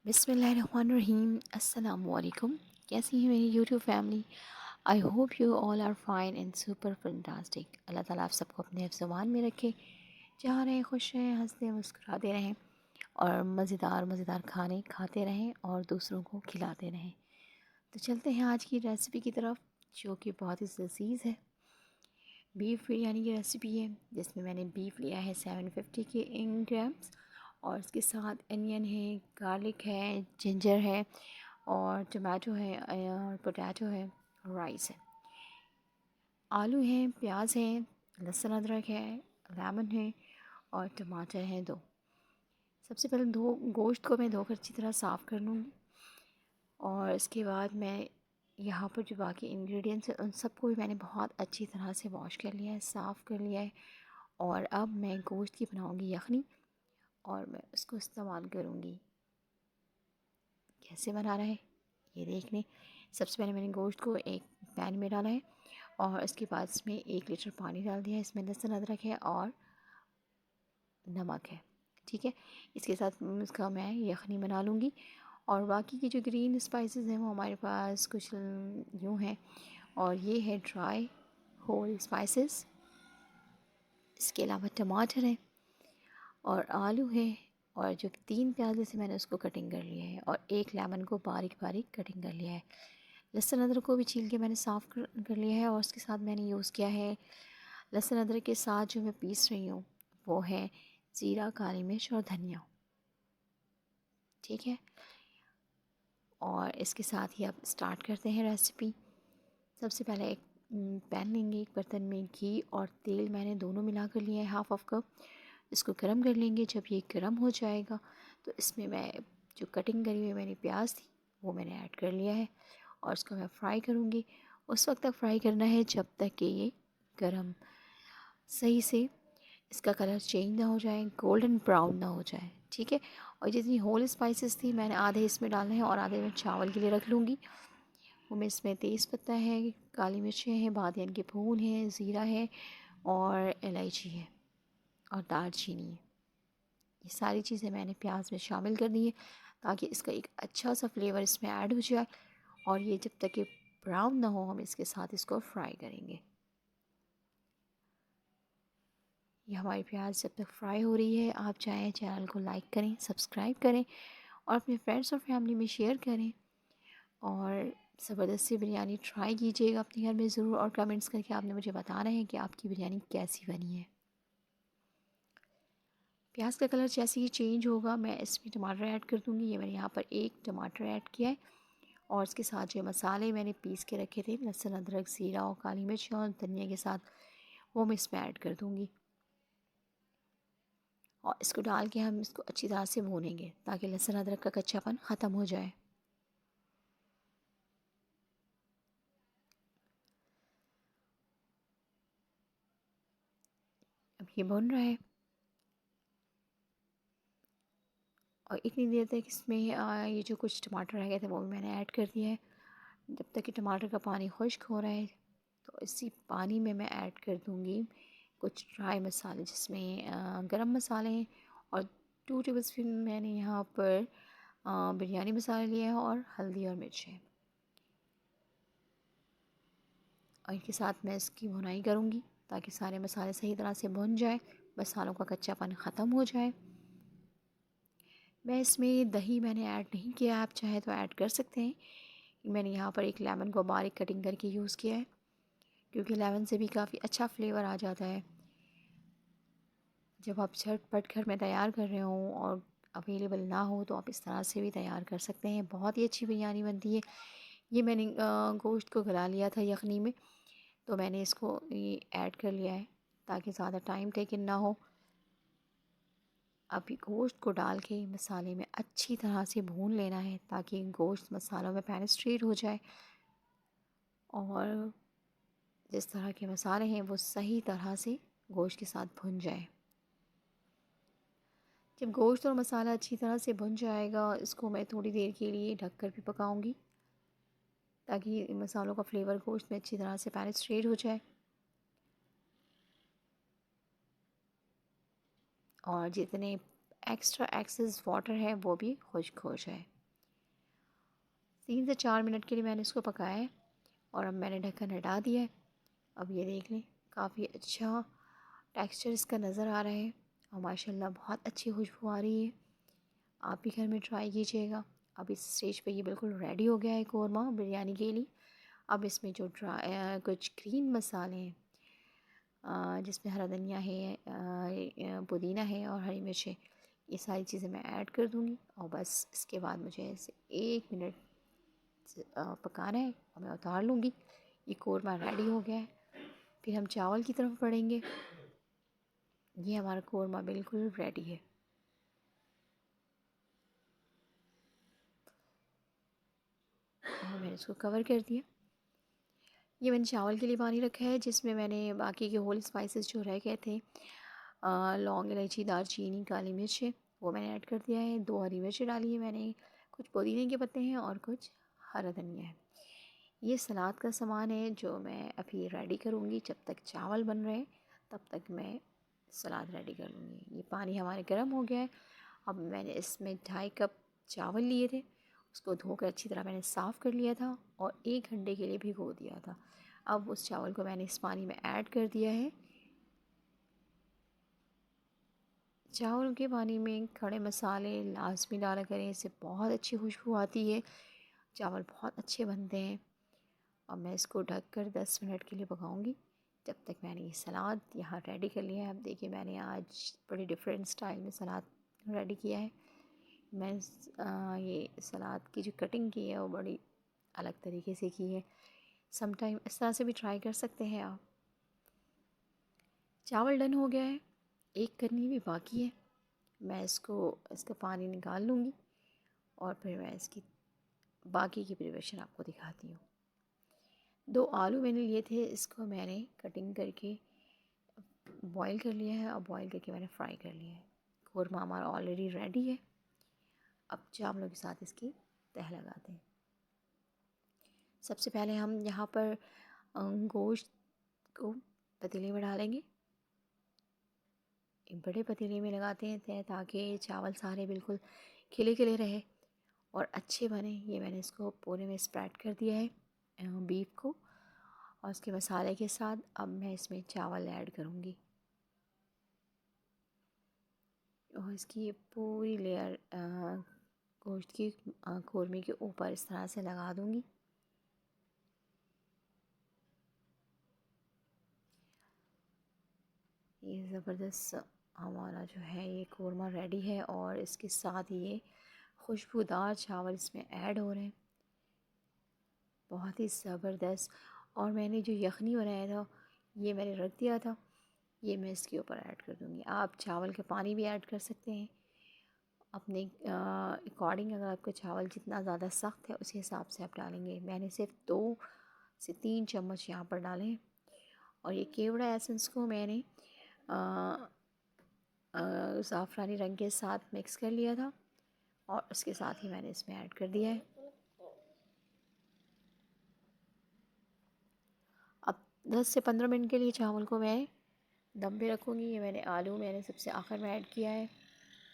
बिस्मिल्लाहिर्रहमानिर्रहीम। अस्सलामुअलैकुम। कैसी है मेरी YouTube family? I hope you all are fine and super fantastic. Allah ताला आप सबको अपने हिफ्ज़-ए-मान में रखे, जहाँ रहें खुश रहें, हंसते मुस्कुराते रहें और मज़ेदार खाने खाते रहें और दूसरों को खिलाते रहें। तो चलते हैं आज की रेसिपी की तरफ, जो कि बहुत ही लज़ीज़ है। बीफ बिरयानी की रेसिपी है, जिसमें मैंने बीफ लिया है 750 के ग्राम्स और इसके साथ अनियन है, गार्लिक है, जिंजर है और टमाटो है और पोटैटो है, राइस है, आलू हैं, प्याज हैं, लहसुन अदरक है, लेमन है और टमाटर हैं 2। सबसे पहले गोश्त को मैं धोकर अच्छी तरह साफ़ कर लूँगी और इसके बाद मैं यहाँ पर जो बाकी इंग्रेडिएंट्स हैं उन सबको भी मैंने बहुत अच्छी तरह से वॉश कर लिया है, साफ़ कर लिया है। और अब मैं गोश्त की बनाऊँगी यखनी और मैं उसको इस्तेमाल करूँगी। कैसे बना रहा है ये देख लें। सबसे पहले मैंने गोश्त को एक पैन में डाला है और इसके बाद इसमें 1 लीटर पानी डाल दिया है। इसमें लहसुन अदरक है और नमक है, ठीक है। इसके साथ इसका मैं यखनी बना लूँगी और बाकी की जो ग्रीन स्पाइसेस हैं वो हमारे पास कुछ यूँ हैं और ये है ड्राई होल स्पाइसेस। इसके अलावा टमाटर है और आलू है और जो 3 प्याज से मैंने उसको कटिंग कर लिया है और 1 लेमन को बारीक बारीक कटिंग कर लिया है। लहसुन अदरक को भी छील के मैंने साफ़ कर लिया है और उसके साथ मैंने यूज़ किया है, लहसुन अदरक के साथ जो मैं पीस रही हूँ वो है ज़ीरा, काली मिर्च और धनिया, ठीक है। और इसके साथ ही अब स्टार्ट करते हैं रेसिपी। सबसे पहले एक पैन लेंगे, एक बर्तन में घी और तेल मैंने दोनों मिला कर लिया है, हाफ़ ऑफ कप। इसको गर्म कर लेंगे। जब ये गर्म हो जाएगा तो इसमें मैं जो कटिंग करी हुई मैंने प्याज थी वो मैंने ऐड कर लिया है और इसको मैं फ्राई करूँगी। उस वक्त तक फ्राई करना है जब तक कि ये गर्म सही से इसका कलर चेंज ना हो जाए, गोल्डन ब्राउन ना हो जाए, ठीक है। और जितनी होल स्पाइसेस थी मैंने आधे इसमें डालने हैं और आधे मैं चावल के लिए रख लूँगी। वो में इसमें तेज़ पत्ता है, काली मिर्चें हैं, बादियान के फूल हैं, ज़ीरा है और इलायची है और दालचीनी है। ये सारी चीज़ें मैंने प्याज में शामिल कर दी है ताकि इसका एक अच्छा सा फ्लेवर इसमें ऐड हो जाए और ये जब तक ये ब्राउन ना हो हम इसके साथ इसको फ्राई करेंगे। ये हमारी प्याज जब तक फ्राई हो रही है, आप चाहें चैनल को लाइक करें, सब्सक्राइब करें और अपने फ्रेंड्स और फैमिली में शेयर करें और ज़बरदस्ती बिरयानी ट्राई कीजिएगा अपने घर में ज़रूर और कमेंट्स करके आपने मुझे बताना है कि आपकी बिरयानी कैसी बनी है। प्याज का कलर जैसे ही चेंज होगा मैं इसमें टमाटर ऐड कर दूँगी। ये मैंने यहाँ पर 1 टमाटर ऐड किया है और इसके साथ जो मसाले मैंने पीस के रखे थे, लहसुन अदरक, ज़ीरा और काली मिर्च और धनिया के साथ, वो मैं इसमें ऐड कर दूँगी और इसको डाल के हम इसको अच्छी तरह से भूनेंगे ताकि लहसुन अदरक का कच्चापन ख़त्म हो जाए। अब ये भुन रहा है और इतनी देर तक इसमें ये जो कुछ टमाटर रह गए थे वो भी मैंने ऐड कर दिया है। जब तक कि टमाटर का पानी खुश्क हो रहा है तो इसी पानी में मैं ऐड कर दूँगी कुछ ड्राई मसाले, जिसमें गरम मसाले हैं और 2 टेबलस्पून मैंने यहाँ पर बिरयानी मसाला लिया है और हल्दी और मिर्च है और इनके साथ मैं इसकी भुनाई करूँगी ताकि सारे मसाले सही तरह से भुन जाए, मसालों का कच्चापन ख़त्म हो जाए। मैं इसमें दही मैंने ऐड नहीं किया, आप चाहे तो ऐड कर सकते हैं। मैंने यहाँ पर एक लेमन को बारीक कटिंग करके यूज़ किया है क्योंकि लेमन से भी काफ़ी अच्छा फ्लेवर आ जाता है। जब आप झटपट घर में तैयार कर रहे हों और अवेलेबल ना हो तो आप इस तरह से भी तैयार कर सकते हैं, बहुत ही अच्छी बिरयानी बनती है। ये मैंने गोश्त को गला लिया था यखनी में, तो मैंने इसको ये ऐड कर लिया है ताकि ज़्यादा टाइम टेकन ना हो। अभी गोश्त को डाल के मसाले में अच्छी तरह से भून लेना है ताकि गोश्त मसालों में पेनिट्रेट हो जाए और जिस तरह के मसाले हैं वो सही तरह से गोश्त के साथ भुन जाए। जब गोश्त और मसाला अच्छी तरह से भुन जाएगा इसको मैं थोड़ी देर के लिए ढककर भी पकाऊंगी ताकि मसालों का फ्लेवर गोश्त में अच्छी तरह से पेनिट्रेट हो जाए और जितने एक्स्ट्रा एक्सेस वाटर है वो भी खुश्क हो जाए। 3 से 4 मिनट के लिए मैंने इसको पकाया है और अब मैंने ढक्कन हटा दिया है। अब ये देख लें, काफ़ी अच्छा टेक्सचर इसका नज़र आ रहा है और माशाल्लाह बहुत अच्छी खुशबू आ रही है। आप भी घर में ट्राई कीजिएगा। अब इस स्टेज पे ये बिल्कुल रेडी हो गया है कौरमा बिरयानी के लिए। अब इसमें जो कुछ ग्रीन मसाले हैं, जिसमें हरा धनिया है, पुदीना है और हरी मिर्च है, ये सारी चीज़ें मैं ऐड कर दूँगी और बस इसके बाद मुझे इसे 1 मिनट पकाना है और मैं उतार लूँगी। ये कौरमा रेडी हो गया है। फिर हम चावल की तरफ बढ़ेंगे। ये हमारा कौरमा बिल्कुल रेडी है। और मैंने इसको कवर कर दिया। ये मैंने चावल के लिए पानी रखा है, जिसमें मैंने बाकी के होल स्पाइसेस जो रह गए थे, लौंग, इलायची, दालचीनी, काली मिर्च है, वो मैंने ऐड कर दिया है। 2 हरी मिर्च डाली है मैंने, कुछ पुदीने के पत्ते हैं और कुछ हरा धनिया है। ये सलाद का सामान है जो मैं अभी रेडी करूँगी। जब तक चावल बन रहे हैं तब तक मैं सलाद रेडी कर लूँगी। ये पानी हमारे गर्म हो गया है। अब मैंने इसमें 2.5 कप चावल लिए थे, उसको धोकर अच्छी तरह मैंने साफ़ कर लिया था और 1 घंटे के लिए भिगो दिया था। अब उस चावल को मैंने इस पानी में ऐड कर दिया है। चावल के पानी में खड़े मसाले लाजमी डाला करें, इससे बहुत अच्छी खुशबू आती है, चावल बहुत अच्छे बनते हैं। और मैं इसको ढक कर 10 मिनट के लिए पकाऊंगी। जब तक मैंने ये सलाद यहाँ रेडी कर लिया है। अब देखिए, मैंने आज बड़ी डिफरेंट स्टाइल में सलाद रेडी किया है। मैं ये सलाद की जो कटिंग की है वो बड़ी अलग तरीके से की है। सम टाइम इस तरह से भी ट्राई कर सकते हैं आप। चावल डन हो गया है, एक करनी भी बाकी है। मैं इसका पानी निकाल लूँगी और फिर मैं इसकी बाकी की प्रिपरेशन आपको दिखाती हूँ। 2 आलू मैंने लिए थे, इसको मैंने कटिंग करके बॉईल कर लिया है और बॉईल करके मैंने फ्राई कर लिया है। कौरमा हमारा ऑलरेडी रेडी है। अब चावलों के साथ इसकी तह लगाते हैं। सबसे पहले हम यहाँ पर गोश्त को पतीले में डालेंगे। एक बड़े पतीले में लगाते हैं तह, ताकि चावल सारे बिल्कुल खिले खिले रहे और अच्छे बने। ये मैंने इसको पूरे में स्प्रेड कर दिया है बीफ को, और उसके मसाले के साथ अब मैं इसमें चावल ऐड करूँगी और इसकी पूरी लेयर गोश्त की कौरमे के ऊपर इस तरह से लगा दूँगी। ये ज़बरदस्त हमारा जो है ये कौरमा रेडी है और इसके साथ ये खुशबूदार चावल इसमें ऐड हो रहे हैं, बहुत ही ज़बरदस्त। और मैंने जो यखनी बनाया था ये मैंने रख दिया था, ये मैं इसके ऊपर ऐड कर दूँगी। आप चावल का पानी भी ऐड कर सकते हैं अपने अकॉर्डिंग। अगर आपका चावल जितना ज़्यादा सख्त है उसी हिसाब से आप डालेंगे। मैंने सिर्फ 2 से 3 चम्मच यहाँ पर डाले हैं। और ये केवड़ा एसेंस को मैंने ज़ाफ़रानी रंग के साथ मिक्स कर लिया था और उसके साथ ही मैंने इसमें ऐड कर दिया है। अब 10 से 15 मिनट के लिए चावल को मैं दम पे रखूँगी। ये मैंने सबसे आखिर में ऐड किया है।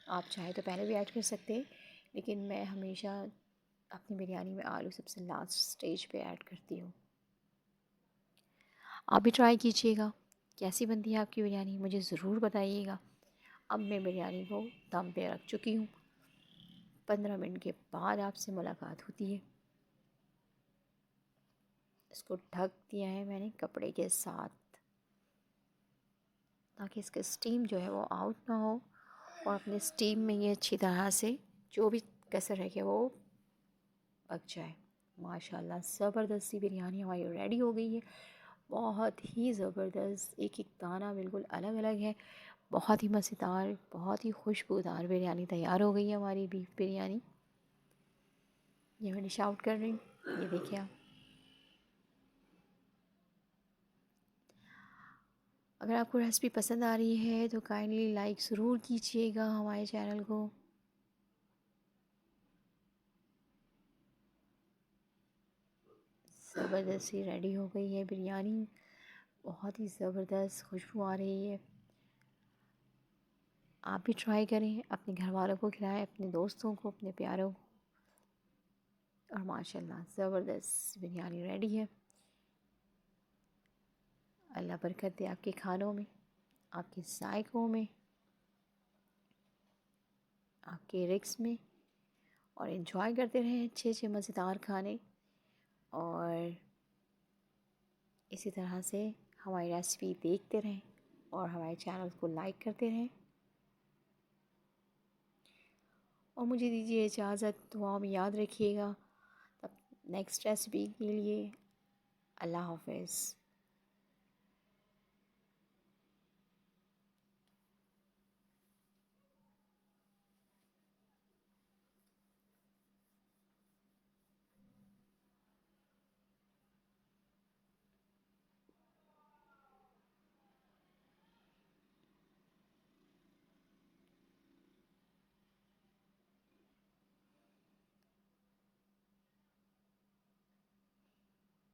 आप चाहे तो पहले भी ऐड कर सकते हैं, लेकिन मैं हमेशा अपनी बिरयानी में आलू सबसे लास्ट स्टेज पे ऐड करती हूँ। आप भी ट्राई कीजिएगा। कैसी बनती है आपकी बिरयानी मुझे ज़रूर बताइएगा। अब मैं बिरयानी को दम पे रख चुकी हूँ। 15 मिनट के बाद आपसे मुलाकात होती है। इसको ढक दिया है मैंने कपड़े के साथ, ताकि इसका स्टीम जो है वो आउट ना हो और अपने स्टीम में ये अच्छी तरह से जो भी कसर है कि वो पक जाए। माशाल्लाह ज़बरदस्त सी बिरयानी हमारी रेडी हो गई है। बहुत ही ज़बरदस्त, एक एक दाना बिल्कुल अलग अलग है। बहुत ही मज़ेदार, बहुत ही खुशबूदार बिरयानी तैयार हो गई है हमारी बीफ बिरयानी। ये मैं डिश आउट कर रही हूँ, ये देखिए आप। अगर आपको रेसिपी पसंद आ रही है तो काइंडली लाइक ज़रूर कीजिएगा हमारे चैनल को। ज़बरदस्त सी रेडी हो गई है बिरयानी, बहुत ही ज़बरदस्त खुशबू आ रही है। आप भी ट्राई करें, अपने घर वालों को खिलाएं, अपने दोस्तों को, अपने प्यारों को। और माशाल्लाह ज़बरदस्त बिरयानी रेडी है। अल्लाह बरकत दे आपके खानों में, आपके जायकों में, आपके रिक्स में, और इन्जॉय करते रहें अच्छे अच्छे मज़ेदार खाने। और इसी तरह से हमारी रेसिपी देखते रहें और हमारे चैनल को लाइक करते रहें। और मुझे दीजिए इजाज़त, दुआओं में याद रखिएगा। तब नेक्स्ट रेसिपी के लिए अल्लाह हाफ़िज़।